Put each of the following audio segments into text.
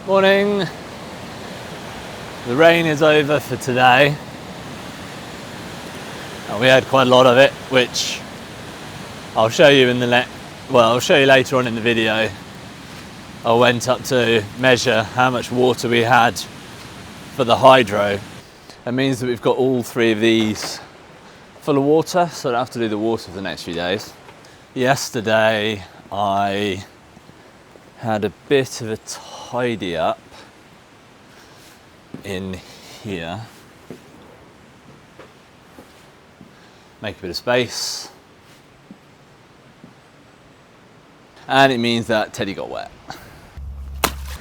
Morning. The rain is over for today. And we had quite a lot of it, which I'll show you I'll show you later on in the video. I went up to measure how much water we had for the hydro. That means that we've got all three of these full of water, so I don't have to do the water for the next few days. Yesterday I had a bit of a tidy up in here. Make a bit of space. And it means that Teddy got wet.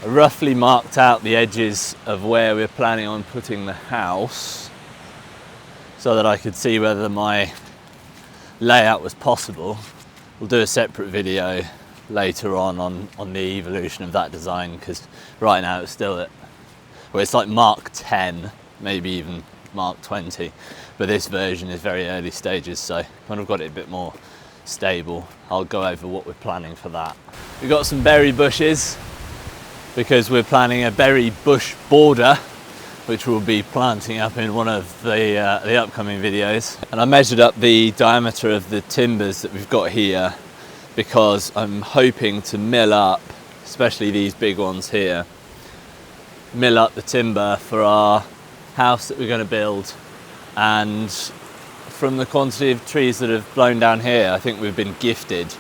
I roughly marked out the edges of where we're planning on putting the house so that I could see whether my layout was possible. We'll do a separate video later on the evolution of that design, because right now it's still it's like Mark 10, maybe even Mark 20, but this version is very early stages, so when I've got it a bit more stable, I'll go over what we're planning for that. We've got some berry bushes because we're planning a berry bush border, which we'll be planting up in one of the upcoming videos. And I measured up the diameter of the timbers that we've got here because I'm hoping to mill up, especially these big ones here, mill up the timber for our house that we're going to build. And from the quantity of trees that have blown down here, I think we've been gifted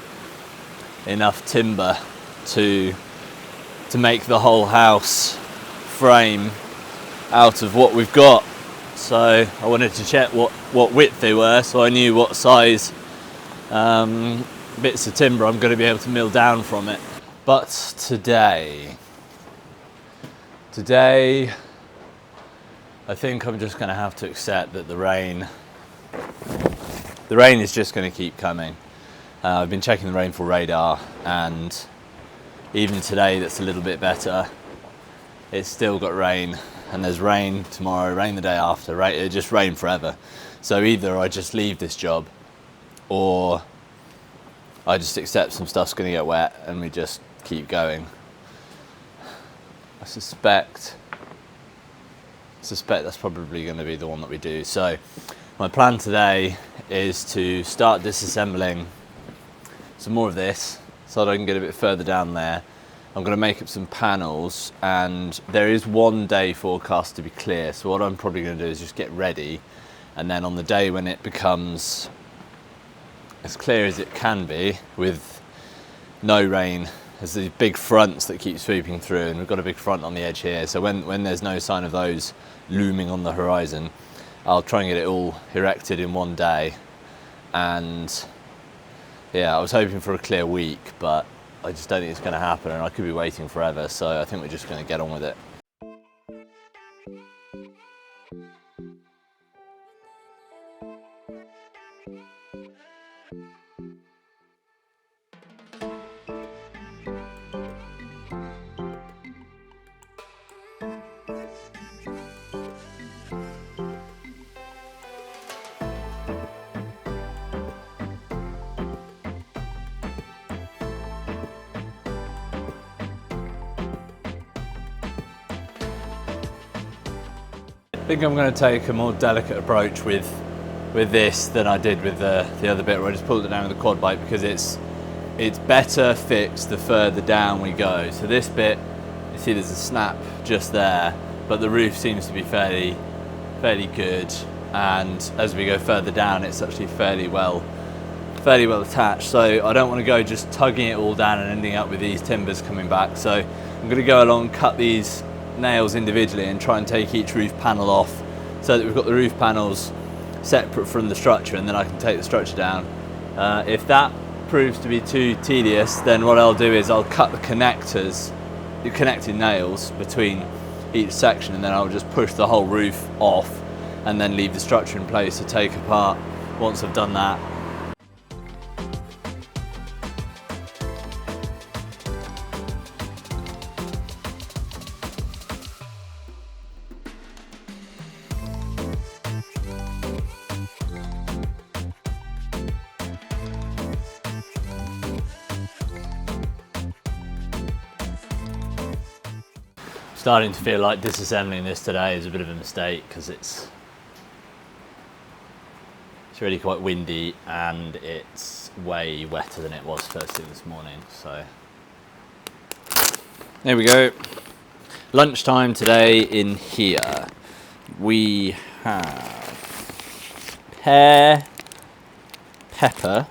enough timber to make the whole house frame out of what we've got. So I wanted to check what width they were, so I knew what size bits of timber I'm going to be able to mill down from it. But today I think I'm just going to have to accept that the rain is just going to keep coming. I've been checking the rainfall radar, and even today that's a little bit better. It's still got rain, and there's rain tomorrow, rain the day after, it just rain forever. So either I just leave this job, or I just accept some stuff's going to get wet and we just keep going. I suspect that's probably going to be the one that we do. So my plan today is to start disassembling some more of this so that I can get a bit further down there. I'm going to make up some panels, and there is 1 day forecast to be clear, so what I'm probably going to do is just get ready, and then on the day when it becomes as clear as it can be with no rain, there's these big fronts that keep sweeping through, and we've got a big front on the edge here, so when there's no sign of those looming on the horizon, I'll try and get it all erected in 1 day. And yeah, I was hoping for a clear week, but I just don't think it's going to happen, and I could be waiting forever, so I think we're just going to get on with it. I think I'm going to take a more delicate approach with this than I did with the other bit where I just pulled it down with the quad bike, because it's better fixed the further down we go. So this bit, you see there's a snap just there, but the roof seems to be fairly good, and as we go further down it's actually fairly well attached. So I don't want to go just tugging it all down and ending up with these timbers coming back. So I'm going to go along, cut these nails individually and try and take each roof panel off so that we've got the roof panels separate from the structure, and then I can take the structure down. If that proves to be too tedious, then what I'll do is I'll cut the connecting nails between each section, and then I'll just push the whole roof off and then leave the structure in place to take apart once I've done that. Starting to feel like disassembling this today is a bit of a mistake because it's really quite windy and it's way wetter than it was first thing this morning. So there we go. Lunchtime today in here. We have pear, pepper,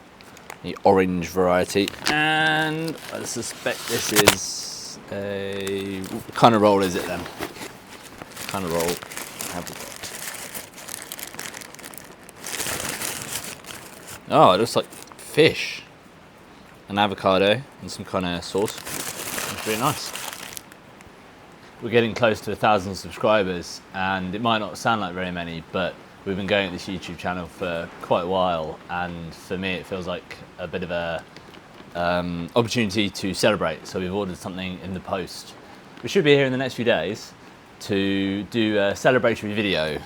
the orange variety, and I suspect this is a... what kind of roll is it then? What kind of roll have we got? Oh, it looks like fish, an avocado, and some kind of sauce. It's really nice. We're getting close to 1,000 subscribers, and it might not sound like very many, but we've been going at this YouTube channel for quite a while, and for me it feels like a bit of a opportunity to celebrate. So we've ordered something in the post. We should be here in the next few days to do a celebratory video,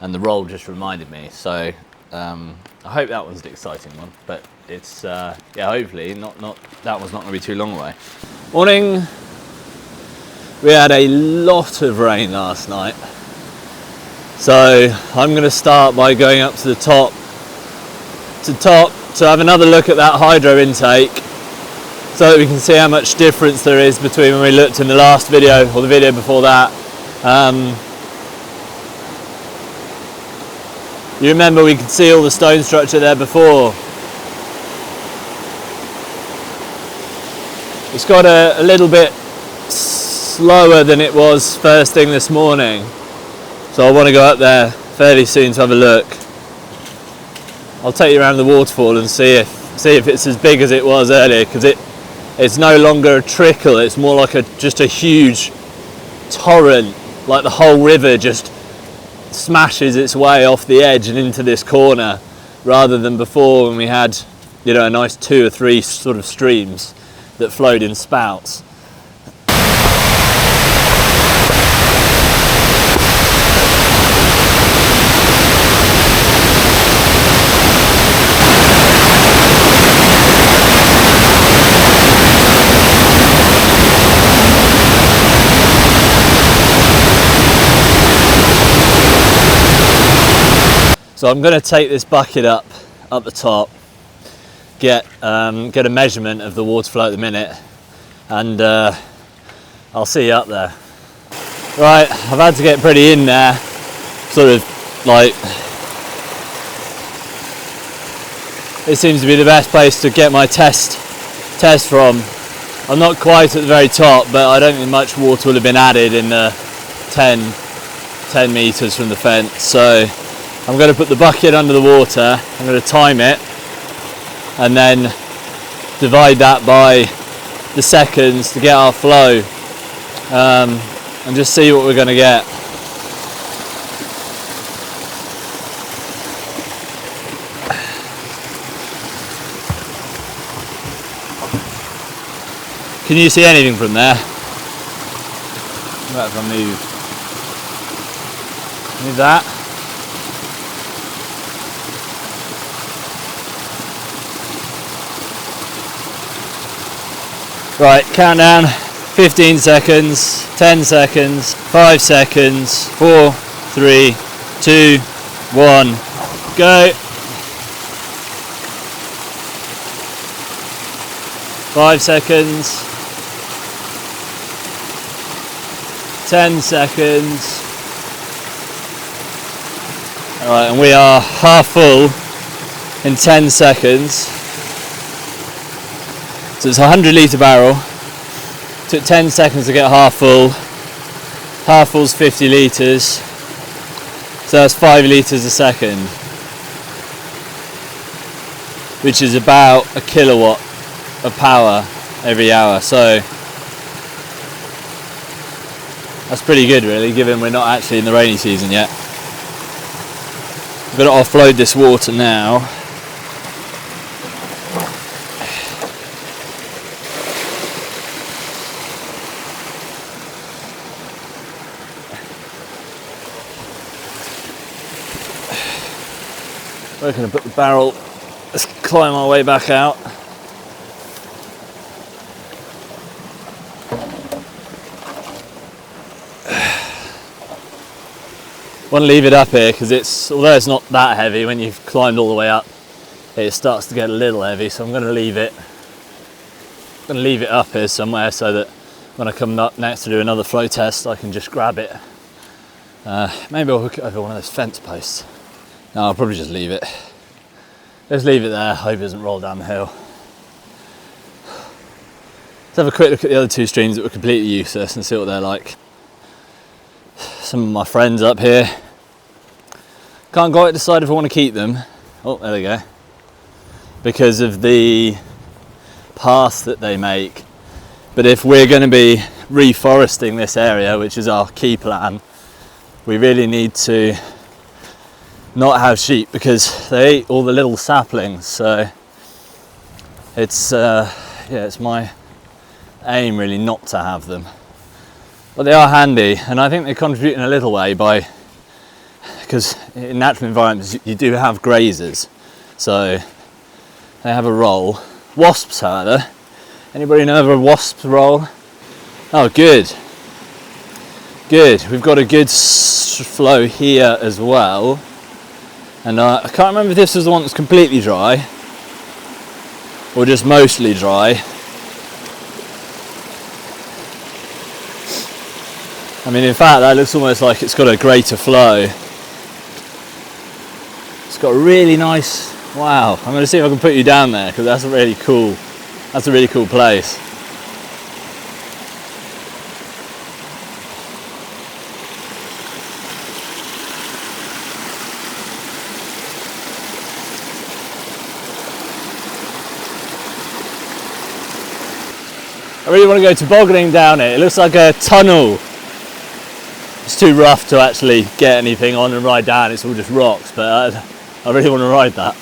and the roll just reminded me. So I hope that one's the exciting one, but it's yeah, hopefully not that one's not going to be too long away. Morning. We had a lot of rain last night, so I'm going to start by going up to the top to have another look at that hydro intake, so that we can see how much difference there is between when we looked in the last video or the video before that. You remember we could see all the stone structure there before. It's got a little bit slower than it was first thing this morning, so I want to go up there fairly soon to have a look. I'll take you around the waterfall and see if it's as big as it was earlier, because it's no longer a trickle, it's more like just a huge torrent, like the whole river just smashes its way off the edge and into this corner, rather than before when we had, you know, a nice 2 or 3 sort of streams that flowed in spouts. So I'm going to take this bucket up the top, get a measurement of the water flow at the minute, and I'll see you up there. Right, I've had to get pretty in there, sort of like, it seems to be the best place to get my test from. I'm not quite at the very top, but I don't think much water will have been added in the 10 meters from the fence. So I'm going to put the bucket under the water, I'm going to time it, and then divide that by the seconds to get our flow, and just see what we're going to get. Can you see anything from there? What if I move that? Right, countdown, 15 seconds, 10 seconds, 5 seconds, 4, 3, 2, 1, go. 5 seconds, 10 seconds. Alright, and we are half full in 10 seconds. So it's a 100 litre barrel, took 10 seconds to get half full, half full's 50 litres, so that's 5 litres a second, which is about a kilowatt of power every hour, so that's pretty good really, given we're not actually in the rainy season yet. I've got to offload this water now. We're going to put the barrel, let's climb our way back out. want to leave it up here because although it's not that heavy, when you've climbed all the way up, it starts to get a little heavy. So I'm going to leave it up here somewhere so that when I come up next to do another flow test, I can just grab it. Maybe I'll hook it over one of those fence posts. No, I'll probably just leave it. Let's leave it there. Hope it doesn't roll down the hill. Let's have a quick look at the other two streams that were completely useless and see what they're like. Some of my friends up here. Can't quite decide if I want to keep them. Oh, there they go. Because of the path that they make. But if we're going to be reforesting this area, which is our key plan, we really need to not have sheep because they eat all the little saplings. So it's my aim really not to have them. But they are handy, and I think they contribute in a little way because in natural environments you do have grazers, so they have a role. Wasps, however, anybody know of a wasp's role? Oh, good. We've got a good flow here as well, and I can't remember if this was the one that's completely dry or just mostly dry. I mean, in fact, that looks almost like it's got a greater flow. It's got a really nice, wow. I'm going to see if I can put you down there because that's a really cool place. I really want to go tobogganing down it. It looks like a tunnel. It's too rough to actually get anything on and ride down. It's all just rocks, but I really want to ride that.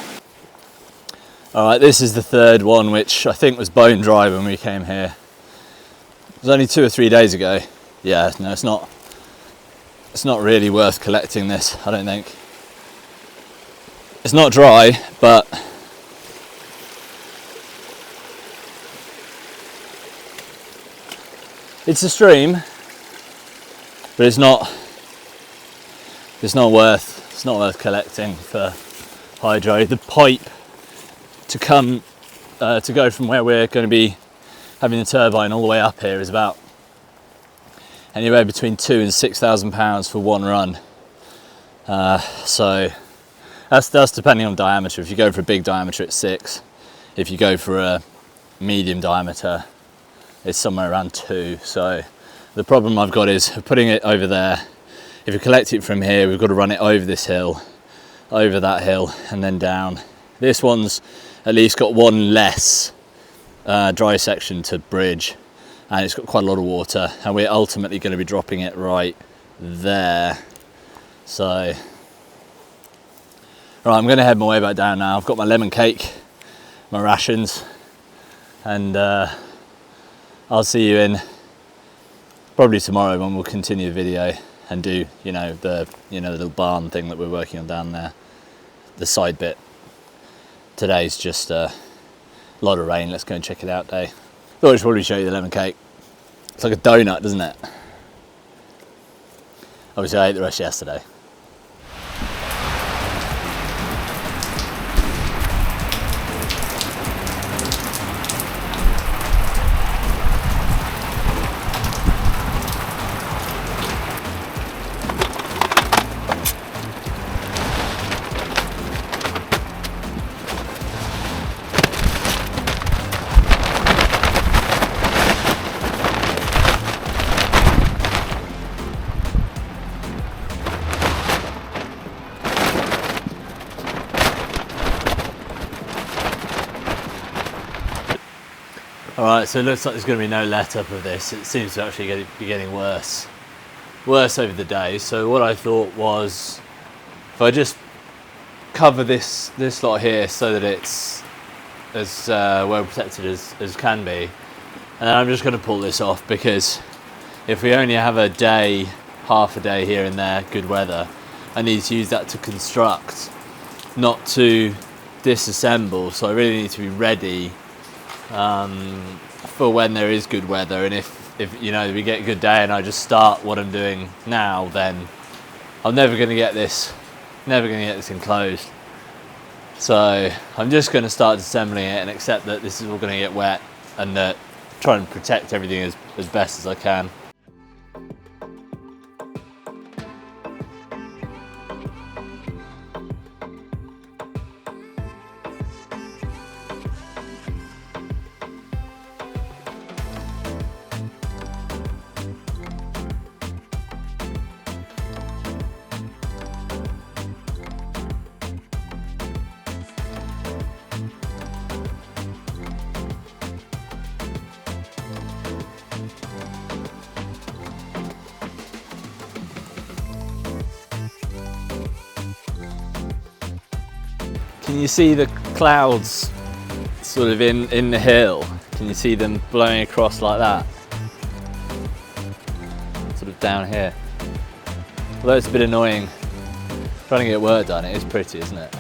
All right, this is the third one, which I think was bone dry when we came here. It was only 2 or 3 days ago. Yeah, no, it's not really worth collecting this, I don't think. It's not dry, but it's a stream. But it's not worth collecting for hydro. The pipe to come to go from where we're going to be having the turbine all the way up here is about anywhere between £2,000 and £6,000 for one run. So that's depending on diameter. If you go for a big diameter, it's 6. If you go for a medium diameter, it's somewhere around 2. So the problem I've got is putting it over there. If we collect it from here, we've got to run it over this hill, over that hill, and then down. This one's at least got one less dry section to bridge, and it's got quite a lot of water, and we're ultimately going to be dropping it right there. So, right, I'm going to head my way back down now. I've got my lemon cake, my rations, and I'll see you in probably tomorrow when we'll continue the video and do, the little barn thing that we're working on down there, the side bit. Today's just a lot of rain. Let's go and check it out day. Thought I should probably show you the lemon cake. It's like a donut, doesn't it? Obviously I ate the rest yesterday. Alright, so it looks like there's going to be no let up of this. It seems to actually be getting worse over the day. So what I thought was, if I just cover this lot here so that it's as well protected as can be, and then I'm just going to pull this off, because if we only have a day, half a day here and there, good weather, I need to use that to construct, not to disassemble. So I really need to be ready for when there is good weather. And if we get a good day and I just start what I'm doing now, then I'm never going to get this enclosed. So I'm just going to start disassembling it and accept that this is all going to get wet, and try and protect everything as best as I can. Can you see the clouds sort of in the hill? Can you see them blowing across like that? Sort of down here. Although it's a bit annoying trying to get work done, it is pretty, isn't it?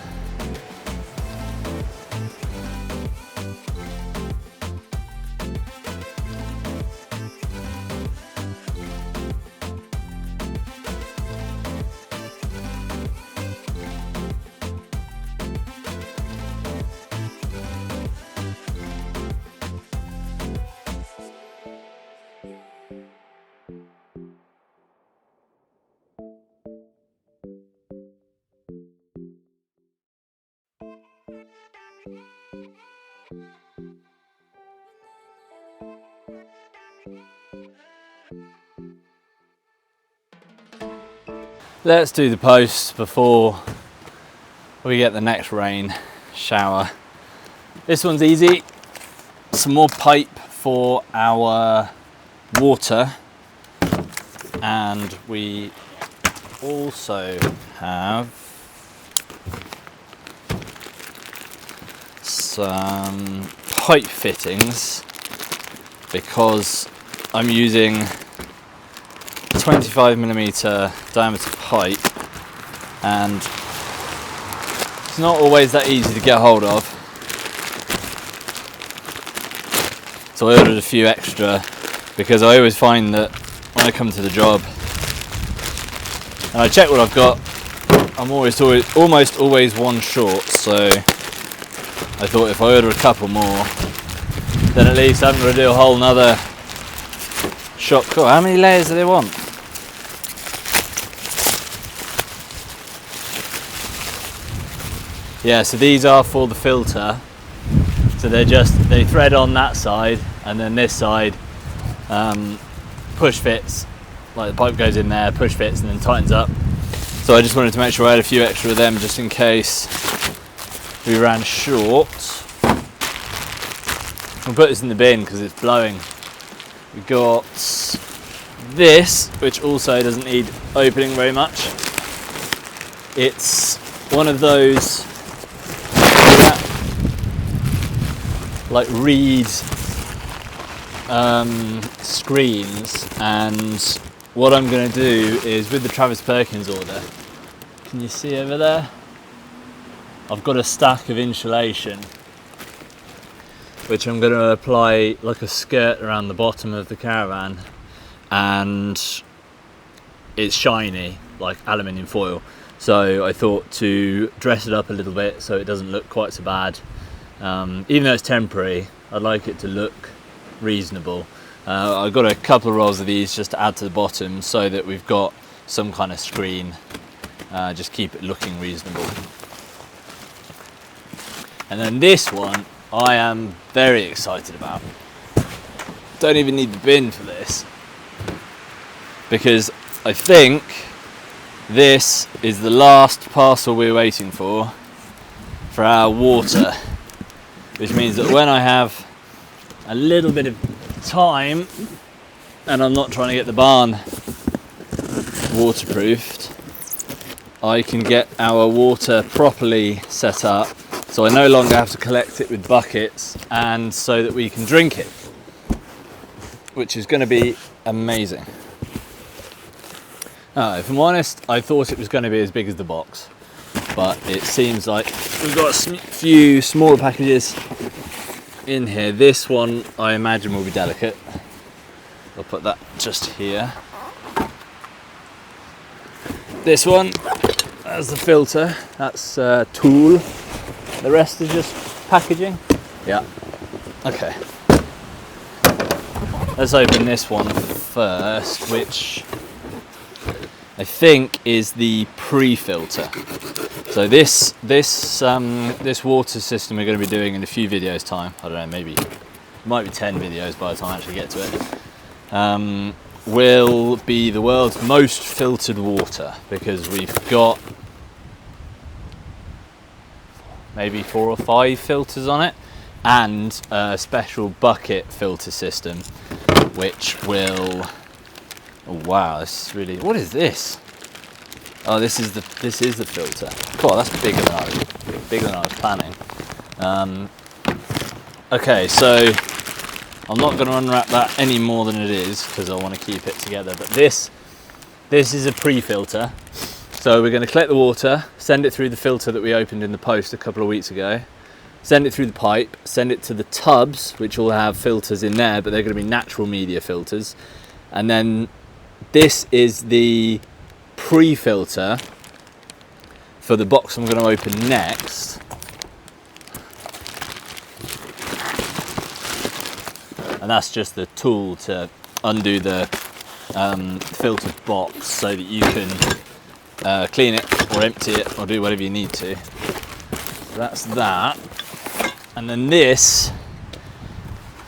Let's do the posts before we get the next rain shower. This one's easy. Some more pipe for our water, and we also have some pipe fittings because I'm using 25mm diameter pipe, and it's not always that easy to get hold of, so I ordered a few extra because I always find that when I come to the job and I check what I've got, I'm almost always one short, so I thought if I order a couple more, then at least I haven't got to do a whole nother shop. Cool. How many layers do they want? Yeah, so these are for the filter. So they thread on that side, and then this side push fits. Like the pipe goes in there, push fits, and then tightens up. So I just wanted to make sure I had a few extra of them just in case we ran short. We'll put this in the bin because it's blowing. We got this, which also doesn't need opening very much. It's one of those like reed screens, and what I'm going to do is with the Travis Perkins order, can you see over there? I've got a stack of insulation which I'm going to apply like a skirt around the bottom of the caravan, and it's shiny like aluminium foil, so I thought to dress it up a little bit so it doesn't look quite so bad. Even though it's temporary, I'd like it to look reasonable. I've got a couple of rolls of these just to add to the bottom so that we've got some kind of screen, just keep it looking reasonable. And then this one I am very excited about. Don't even need the bin for this, because I think this is the last parcel we're waiting for our water, which means that when I have a little bit of time and I'm not trying to get the barn waterproofed, I can get our water properly set up, so I no longer have to collect it with buckets, and so that we can drink it, which is going to be amazing. If I'm honest, I thought it was going to be as big as the box, but it seems like we've got a few smaller packages in here. This one I imagine will be delicate. I'll put that just here. this one, that's the filter, that's tool. The rest is just packaging. Yeah. Okay. Let's open this one first, which I think is the pre-filter. So this water system we're going to be doing in a few videos time. I don't know, maybe it might be 10 videos by the time I actually get to it. Will be the world's most filtered water, because we've got maybe 4 or 5 filters on it, and a special bucket filter system, which will. Oh wow, this is really. What is this? Oh, this is the filter. Cool, that's bigger than I was planning. Okay, so I'm not going to unwrap that any more than it is, because I want to keep it together. But this is a pre-filter. So we're going to collect the water, send it through the filter that we opened in the post a couple of weeks ago, send it through the pipe, send it to the tubs, which will have filters in there, but they're going to be natural media filters. And then this is the pre-filter for the box I'm going to open next. And that's just the tool to undo the filtered box so that you can clean it or empty it or do whatever you need to. So that's that. And then this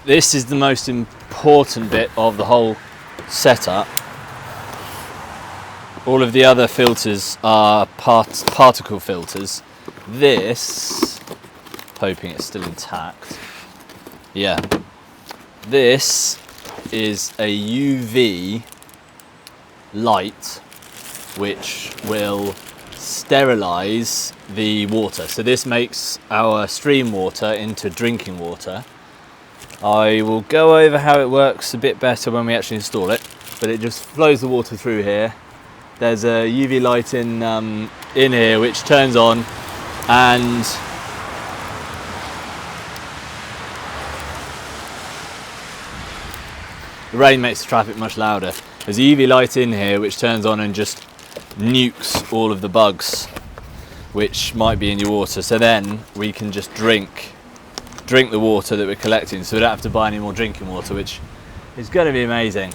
is the most important bit of the whole setup. All of the other filters are particle filters. This, hoping it's still intact. Yeah. This is a UV light which will sterilize the water. So this makes our stream water into drinking water. I will go over how it works a bit better when we actually install it, but it just flows the water through here. There's a UV light in here which turns on, and the rain makes the traffic much louder. There's a UV light in here which turns on and just nukes all of the bugs which might be in your water. So then we can just drink the water that we're collecting, so we don't have to buy any more drinking water, which is going to be amazing.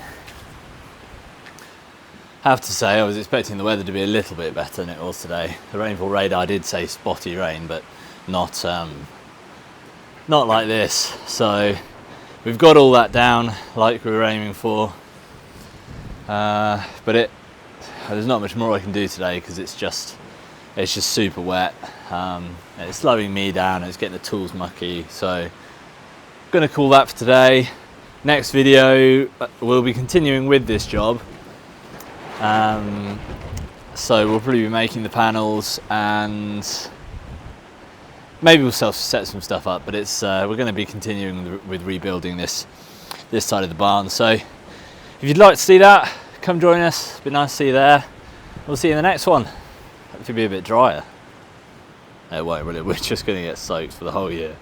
I have to say, I was expecting the weather to be a little bit better than it was today. The rainfall radar did say spotty rain, but not like this. So we've got all that down like we were aiming for, but there's not much more I can do today because it's just super wet. It's slowing me down, it's getting the tools mucky, so I'm going to call that for today. Next video we'll be continuing with this job, so we'll probably be making the panels and maybe we'll set some stuff up, but it's we're going to be continuing with rebuilding this side of the barn. So if you'd like to see that, come join us. It'd be nice to see you there. We'll see you in the next one. Hopefully be a bit drier. It won't really, we're just going to get soaked for the whole year.